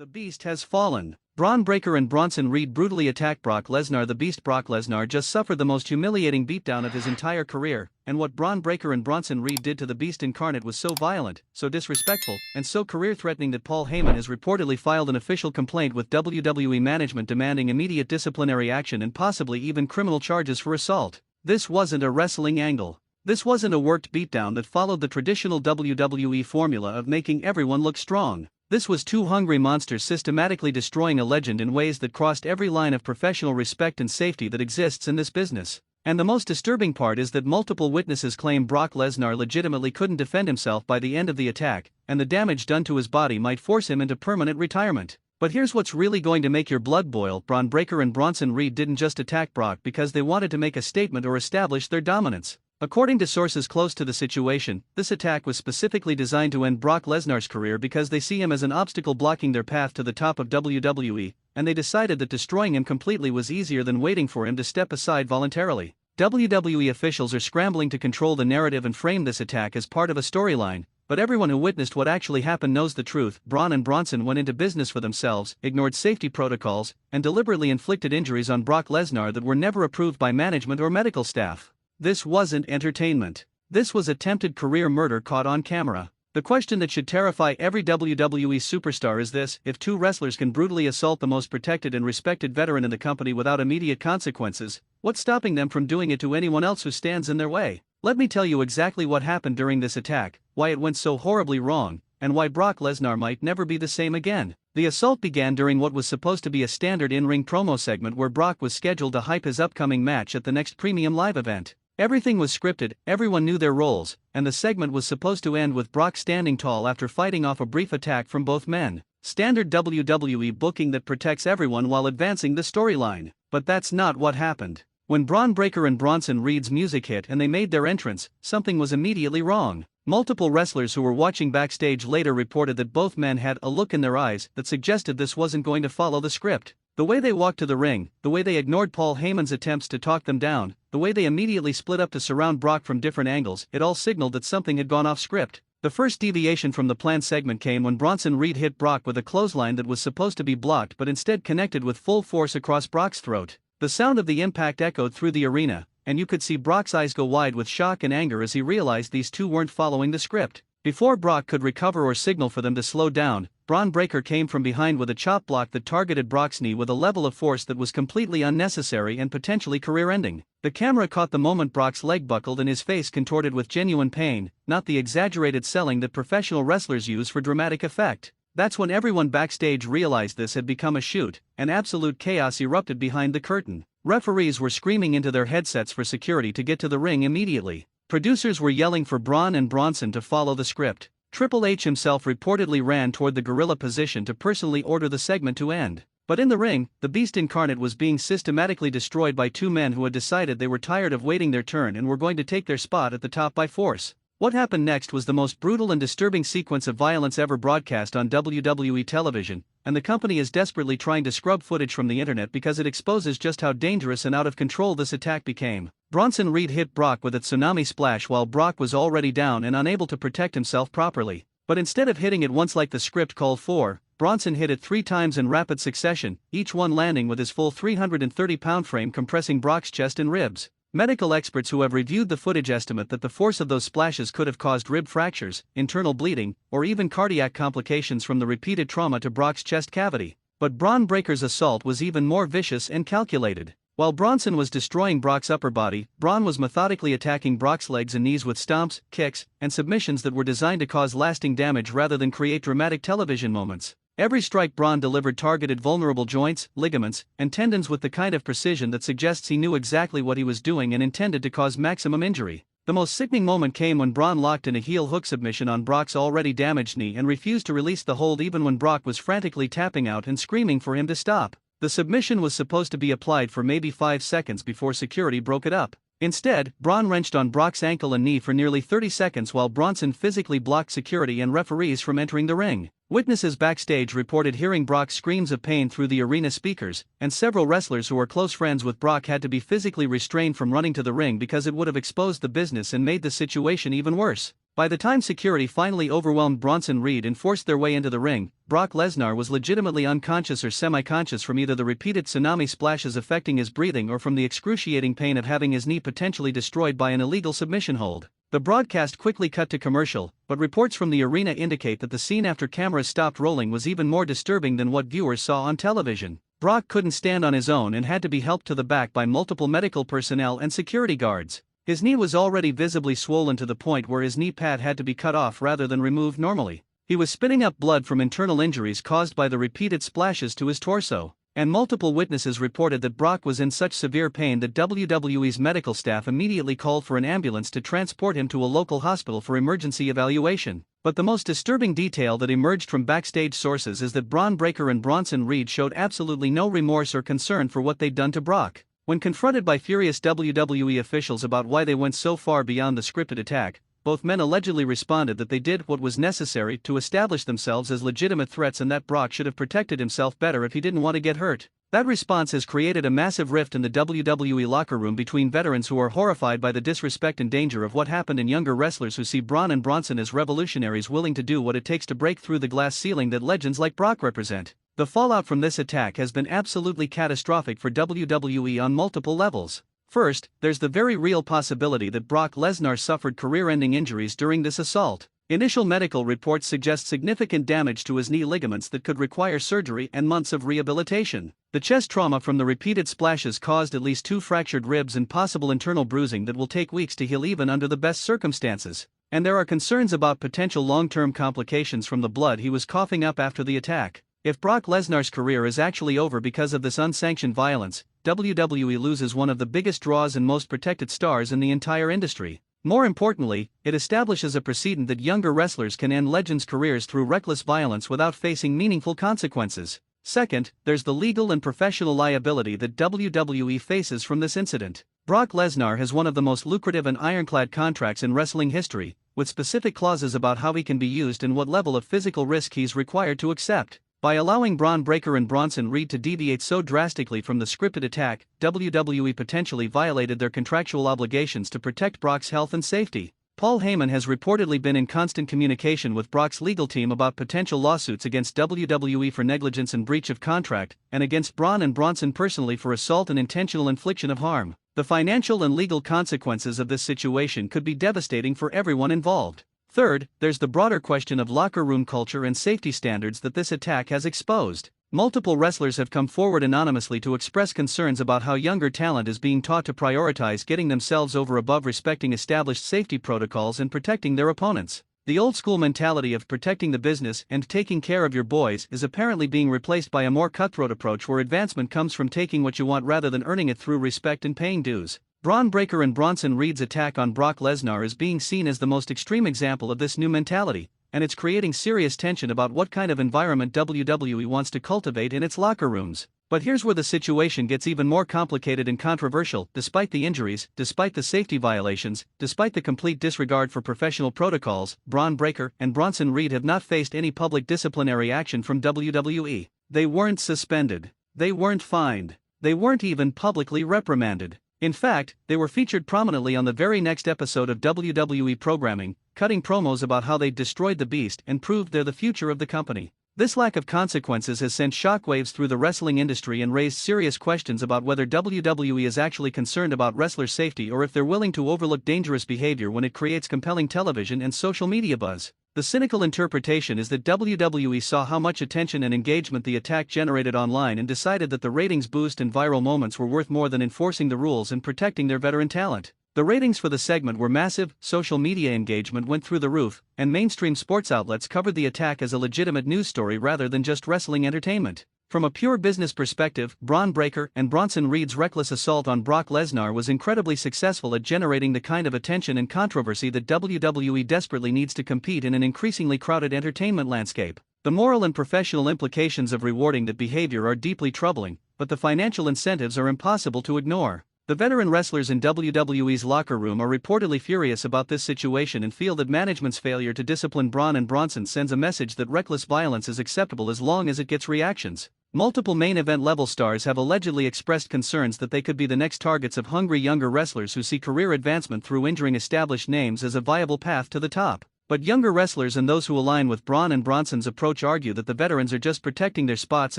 The Beast has fallen. Braun Breaker and Bronson Reed brutally attack Brock Lesnar. The Beast Brock Lesnar just suffered the most humiliating beatdown of his entire career, and what Braun Breaker and Bronson Reed did to the Beast Incarnate was so violent, so disrespectful, and so career-threatening that Paul Heyman has reportedly filed an official complaint with WWE management demanding immediate disciplinary action and possibly even criminal charges for assault. This wasn't a wrestling angle. This wasn't a worked beatdown that followed the traditional WWE formula of making everyone look strong. This was two hungry monsters systematically destroying a legend in ways that crossed every line of professional respect and safety that exists in this business. And the most disturbing part is that multiple witnesses claim Brock Lesnar legitimately couldn't defend himself by the end of the attack, and the damage done to his body might force him into permanent retirement. But here's what's really going to make your blood boil: Braun Breaker and Bronson Reed didn't just attack Brock because they wanted to make a statement or establish their dominance. According to sources close to the situation, this attack was specifically designed to end Brock Lesnar's career because they see him as an obstacle blocking their path to the top of WWE, and they decided that destroying him completely was easier than waiting for him to step aside voluntarily. WWE officials are scrambling to control the narrative and frame this attack as part of a storyline, but everyone who witnessed what actually happened knows the truth. Braun and Bronson went into business for themselves, ignored safety protocols, and deliberately inflicted injuries on Brock Lesnar that were never approved by management or medical staff. This wasn't entertainment. This was attempted career murder caught on camera. The question that should terrify every WWE superstar is this: if two wrestlers can brutally assault the most protected and respected veteran in the company without immediate consequences, what's stopping them from doing it to anyone else who stands in their way? Let me tell you exactly what happened during this attack, why it went so horribly wrong, and why Brock Lesnar might never be the same again. The assault began during what was supposed to be a standard in-ring promo segment where Brock was scheduled to hype his upcoming match at the next premium live event. Everything was scripted, everyone knew their roles, and the segment was supposed to end with Brock standing tall after fighting off a brief attack from both men. Standard WWE booking that protects everyone while advancing the storyline. But that's not what happened. When Braun Breaker and Bronson Reed's music hit and they made their entrance, something was immediately wrong. Multiple wrestlers who were watching backstage later reported that both men had a look in their eyes that suggested this wasn't going to follow the script. The way they walked to the ring, the way they ignored Paul Heyman's attempts to talk them down, the way they immediately split up to surround Brock from different angles, it all signaled that something had gone off script. The first deviation from the planned segment came when Bronson Reed hit Brock with a clothesline that was supposed to be blocked but instead connected with full force across Brock's throat. The sound of the impact echoed through the arena, and you could see Brock's eyes go wide with shock and anger as he realized these two weren't following the script. Before Brock could recover or signal for them to slow down, Braun Breaker came from behind with a chop block that targeted Brock's knee with a level of force that was completely unnecessary and potentially career-ending. The camera caught the moment Brock's leg buckled and his face contorted with genuine pain, not the exaggerated selling that professional wrestlers use for dramatic effect. That's when everyone backstage realized this had become a shoot, and absolute chaos erupted behind the curtain. Referees were screaming into their headsets for security to get to the ring immediately. Producers were yelling for Braun and Bronson to follow the script. Triple H himself reportedly ran toward the gorilla position to personally order the segment to end. But in the ring, the Beast Incarnate was being systematically destroyed by two men who had decided they were tired of waiting their turn and were going to take their spot at the top by force. What happened next was the most brutal and disturbing sequence of violence ever broadcast on WWE television, and the company is desperately trying to scrub footage from the internet because it exposes just how dangerous and out of control this attack became. Bronson Reed hit Brock with a tsunami splash while Brock was already down and unable to protect himself properly. But instead of hitting it once like the script called for, Bronson hit it 3 times in rapid succession, each one landing with his full 330-pound frame compressing Brock's chest and ribs. Medical experts who have reviewed the footage estimate that the force of those splashes could have caused rib fractures, internal bleeding, or even cardiac complications from the repeated trauma to Brock's chest cavity. But Braun Breaker's assault was even more vicious and calculated. While Bronson was destroying Brock's upper body, Braun was methodically attacking Brock's legs and knees with stomps, kicks, and submissions that were designed to cause lasting damage rather than create dramatic television moments. Every strike Braun delivered targeted vulnerable joints, ligaments, and tendons with the kind of precision that suggests he knew exactly what he was doing and intended to cause maximum injury. The most sickening moment came when Braun locked in a heel hook submission on Brock's already damaged knee and refused to release the hold even when Brock was frantically tapping out and screaming for him to stop. The submission was supposed to be applied for maybe 5 seconds before security broke it up. Instead, Braun wrenched on Brock's ankle and knee for nearly 30 seconds while Bronson physically blocked security and referees from entering the ring. Witnesses backstage reported hearing Brock's screams of pain through the arena speakers, and several wrestlers who were close friends with Brock had to be physically restrained from running to the ring because it would have exposed the business and made the situation even worse. By the time security finally overwhelmed Bronson Reed and forced their way into the ring, Brock Lesnar was legitimately unconscious or semi-conscious from either the repeated tsunami splashes affecting his breathing or from the excruciating pain of having his knee potentially destroyed by an illegal submission hold. The broadcast quickly cut to commercial, but reports from the arena indicate that the scene after cameras stopped rolling was even more disturbing than what viewers saw on television. Brock couldn't stand on his own and had to be helped to the back by multiple medical personnel and security guards. His knee was already visibly swollen to the point where his knee pad had to be cut off rather than removed normally. He was spitting up blood from internal injuries caused by the repeated splashes to his torso, and multiple witnesses reported that Brock was in such severe pain that WWE's medical staff immediately called for an ambulance to transport him to a local hospital for emergency evaluation. But the most disturbing detail that emerged from backstage sources is that Bron Breakker and Bronson Reed showed absolutely no remorse or concern for what they'd done to Brock. When confronted by furious WWE officials about why they went so far beyond the scripted attack, both men allegedly responded that they did what was necessary to establish themselves as legitimate threats and that Brock should have protected himself better if he didn't want to get hurt. That response has created a massive rift in the WWE locker room between veterans who are horrified by the disrespect and danger of what happened and younger wrestlers who see Bron and Bronson as revolutionaries willing to do what it takes to break through the glass ceiling that legends like Brock represent. The fallout from this attack has been absolutely catastrophic for WWE on multiple levels. First, there's the very real possibility that Brock Lesnar suffered career-ending injuries during this assault. Initial medical reports suggest significant damage to his knee ligaments that could require surgery and months of rehabilitation. The chest trauma from the repeated splashes caused at least 2 fractured ribs and possible internal bruising that will take weeks to heal even under the best circumstances. And there are concerns about potential long-term complications from the blood he was coughing up after the attack. If Brock Lesnar's career is actually over because of this unsanctioned violence, WWE loses one of the biggest draws and most protected stars in the entire industry. More importantly, it establishes a precedent that younger wrestlers can end legends' careers through reckless violence without facing meaningful consequences. Second, there's the legal and professional liability that WWE faces from this incident. Brock Lesnar has one of the most lucrative and ironclad contracts in wrestling history, with specific clauses about how he can be used and what level of physical risk he's required to accept. By allowing Bron Breakker and Bronson Reed to deviate so drastically from the scripted attack, WWE potentially violated their contractual obligations to protect Brock's health and safety. Paul Heyman has reportedly been in constant communication with Brock's legal team about potential lawsuits against WWE for negligence and breach of contract, and against Bron and Bronson personally for assault and intentional infliction of harm. The financial and legal consequences of this situation could be devastating for everyone involved. Third, there's the broader question of locker room culture and safety standards that this attack has exposed. Multiple wrestlers have come forward anonymously to express concerns about how younger talent is being taught to prioritize getting themselves over above respecting established safety protocols and protecting their opponents. The old-school mentality of protecting the business and taking care of your boys is apparently being replaced by a more cutthroat approach where advancement comes from taking what you want rather than earning it through respect and paying dues. Bron Breakker and Bronson Reed's attack on Brock Lesnar is being seen as the most extreme example of this new mentality, and it's creating serious tension about what kind of environment WWE wants to cultivate in its locker rooms. But here's where the situation gets even more complicated and controversial. Despite the injuries, despite the safety violations, despite the complete disregard for professional protocols, Bron Breakker and Bronson Reed have not faced any public disciplinary action from WWE. They weren't suspended. They weren't fined. They weren't even publicly reprimanded. In fact, they were featured prominently on the very next episode of WWE programming, cutting promos about how they destroyed the Beast and proved they're the future of the company. This lack of consequences has sent shockwaves through the wrestling industry and raised serious questions about whether WWE is actually concerned about wrestlers' safety or if they're willing to overlook dangerous behavior when it creates compelling television and social media buzz. The cynical interpretation is that WWE saw how much attention and engagement the attack generated online and decided that the ratings boost and viral moments were worth more than enforcing the rules and protecting their veteran talent. The ratings for the segment were massive, social media engagement went through the roof, and mainstream sports outlets covered the attack as a legitimate news story rather than just wrestling entertainment. From a pure business perspective, Bron Breakker and Bronson Reed's reckless assault on Brock Lesnar was incredibly successful at generating the kind of attention and controversy that WWE desperately needs to compete in an increasingly crowded entertainment landscape. The moral and professional implications of rewarding that behavior are deeply troubling, but the financial incentives are impossible to ignore. The veteran wrestlers in WWE's locker room are reportedly furious about this situation and feel that management's failure to discipline Bron and Bronson sends a message that reckless violence is acceptable as long as it gets reactions. Multiple main event level stars have allegedly expressed concerns that they could be the next targets of hungry younger wrestlers who see career advancement through injuring established names as a viable path to the top. But younger wrestlers and those who align with Bron and Bronson's approach argue that the veterans are just protecting their spots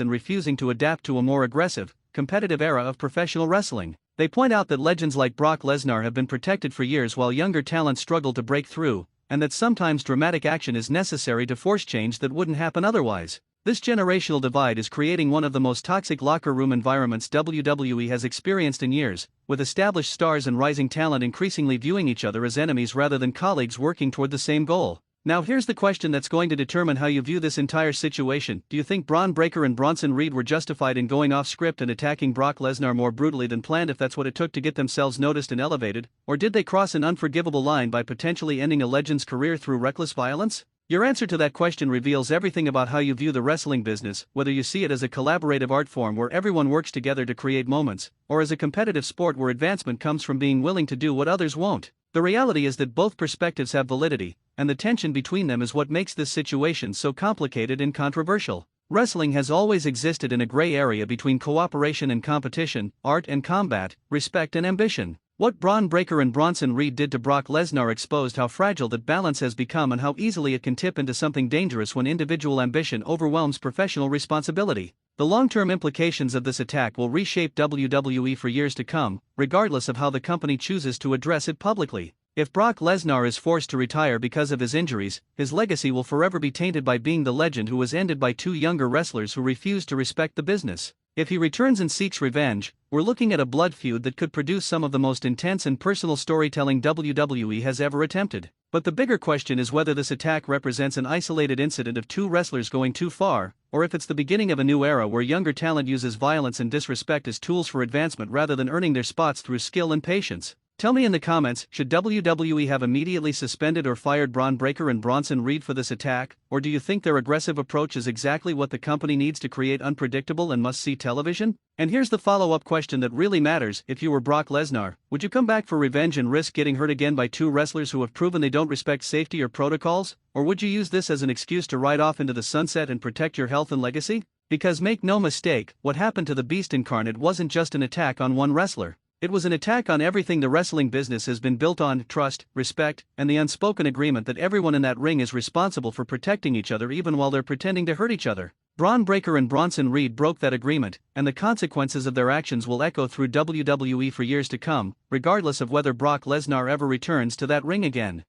and refusing to adapt to a more aggressive, competitive era of professional wrestling. They point out that legends like Brock Lesnar have been protected for years while younger talent struggle to break through, and that sometimes dramatic action is necessary to force change that wouldn't happen otherwise. This generational divide is creating one of the most toxic locker room environments WWE has experienced in years, with established stars and rising talent increasingly viewing each other as enemies rather than colleagues working toward the same goal. Now here's the question that's going to determine how you view this entire situation. Do you think Bron Breakker and Bronson Reed were justified in going off script and attacking Brock Lesnar more brutally than planned if that's what it took to get themselves noticed and elevated, or did they cross an unforgivable line by potentially ending a legend's career through reckless violence? Your answer to that question reveals everything about how you view the wrestling business, whether you see it as a collaborative art form where everyone works together to create moments, or as a competitive sport where advancement comes from being willing to do what others won't. The reality is that both perspectives have validity, and the tension between them is what makes this situation so complicated and controversial. Wrestling has always existed in a gray area between cooperation and competition, art and combat, respect and ambition. What Bron Breakker and Bronson Reed did to Brock Lesnar exposed how fragile that balance has become and how easily it can tip into something dangerous when individual ambition overwhelms professional responsibility. The long-term implications of this attack will reshape WWE for years to come, regardless of how the company chooses to address it publicly. If Brock Lesnar is forced to retire because of his injuries, his legacy will forever be tainted by being the legend who was ended by two younger wrestlers who refused to respect the business. If he returns and seeks revenge, we're looking at a blood feud that could produce some of the most intense and personal storytelling WWE has ever attempted. But the bigger question is whether this attack represents an isolated incident of two wrestlers going too far, or if it's the beginning of a new era where younger talent uses violence and disrespect as tools for advancement rather than earning their spots through skill and patience. Tell me in the comments, should WWE have immediately suspended or fired Bron Breakker and Bronson Reed for this attack, or do you think their aggressive approach is exactly what the company needs to create unpredictable and must-see television? And here's the follow-up question that really matters: if you were Brock Lesnar, would you come back for revenge and risk getting hurt again by two wrestlers who have proven they don't respect safety or protocols? Or would you use this as an excuse to ride off into the sunset and protect your health and legacy? Because make no mistake, what happened to the Beast Incarnate wasn't just an attack on one wrestler. It was an attack on everything the wrestling business has been built on: trust, respect, and the unspoken agreement that everyone in that ring is responsible for protecting each other even while they're pretending to hurt each other. Bron Breakker and Bronson Reed broke that agreement, and the consequences of their actions will echo through WWE for years to come, regardless of whether Brock Lesnar ever returns to that ring again.